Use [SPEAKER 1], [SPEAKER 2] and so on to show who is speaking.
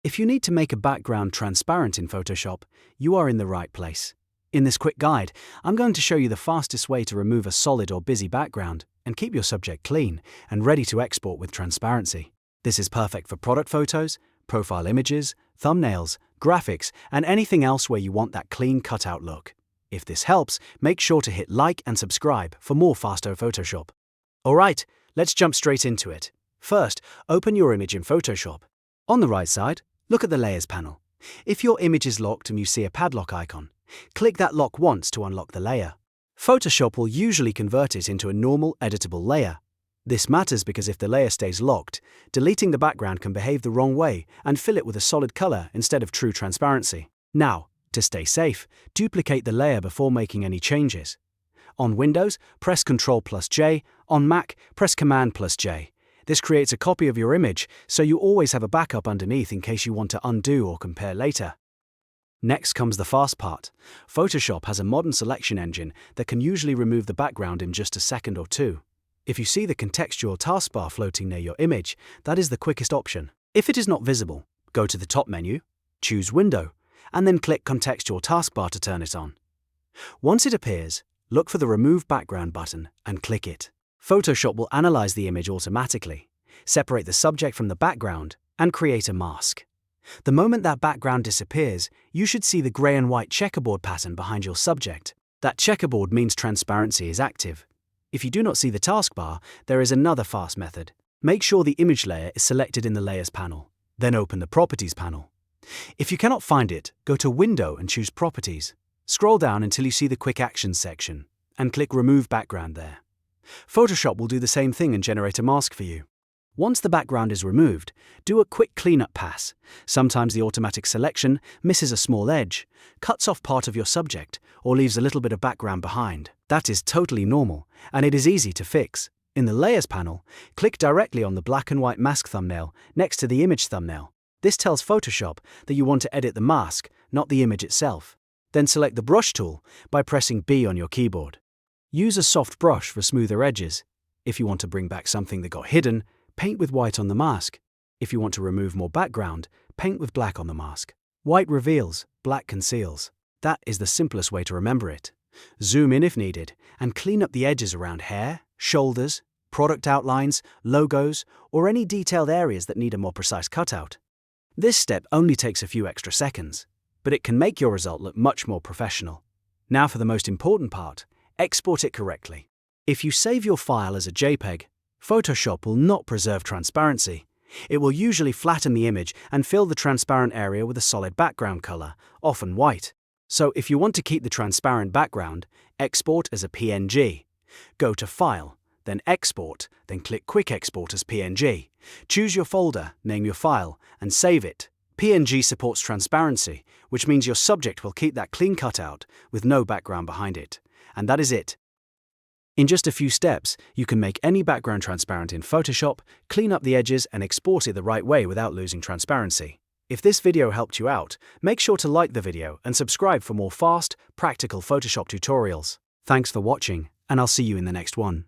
[SPEAKER 1] If you need to make a background transparent in Photoshop, you are in the right place. In this quick guide, I'm going to show you the fastest way to remove a solid or busy background and keep your subject clean and ready to export with transparency. This is perfect for product photos, profile images, thumbnails, graphics, and anything else where you want that clean cutout look. If this helps, make sure to hit like and subscribe for more faster Photoshop. Alright, let's jump straight into it. First, open your image in Photoshop. On the right side, look at the Layers panel. If your image is locked and you see a padlock icon, click that lock once to unlock the layer. Photoshop will usually convert it into a normal editable layer. This matters because if the layer stays locked, deleting the background can behave the wrong way and fill it with a solid color instead of true transparency. Now, to stay safe, duplicate the layer before making any changes. On Windows, press Ctrl+J. On Mac, press Command+J. This creates a copy of your image, so you always have a backup underneath in case you want to undo or compare later. Next comes the fast part. Photoshop has a modern selection engine that can usually remove the background in just a second or two. If you see the Contextual taskbar floating near your image, that is the quickest option. If it is not visible, go to the top menu, choose Window, and then click Contextual taskbar to turn it on. Once it appears, look for the Remove Background button and click it. Photoshop will analyze the image automatically, separate the subject from the background, and create a mask. The moment that background disappears, you should see the grey and white checkerboard pattern behind your subject. That checkerboard means transparency is active. If you do not see the taskbar, there is another fast method. Make sure the image layer is selected in the Layers panel. Then open the Properties panel. If you cannot find it, go to Window and choose Properties. Scroll down until you see the Quick Actions section, and click Remove Background there. Photoshop will do the same thing and generate a mask for you. Once the background is removed, do a quick cleanup pass. Sometimes the automatic selection misses a small edge, cuts off part of your subject, or leaves a little bit of background behind. That is totally normal, and it is easy to fix. In the Layers panel, click directly on the black and white mask thumbnail next to the image thumbnail. This tells Photoshop that you want to edit the mask, not the image itself. Then select the Brush tool by pressing B on your keyboard. Use a soft brush for smoother edges. If you want to bring back something that got hidden, paint with white on the mask. If you want to remove more background, paint with black on the mask. White reveals, black conceals. That is the simplest way to remember it. Zoom in if needed, and clean up the edges around hair, shoulders, product outlines, logos, or any detailed areas that need a more precise cutout. This step only takes a few extra seconds, but it can make your result look much more professional. Now for the most important part, export it correctly. If you save your file as a JPEG, Photoshop will not preserve transparency. It will usually flatten the image and fill the transparent area with a solid background color, often white. So if you want to keep the transparent background, export as a PNG. Go to File, then Export, then click Quick Export as PNG. Choose your folder, name your file, and save it. PNG supports transparency, which means your subject will keep that clean cutout with no background behind it. And that is it. In just a few steps, you can make any background transparent in Photoshop, clean up the edges, and export it the right way without losing transparency. If this video helped you out, make sure to like the video and subscribe for more fast, practical Photoshop tutorials. Thanks for watching, and I'll see you in the next one.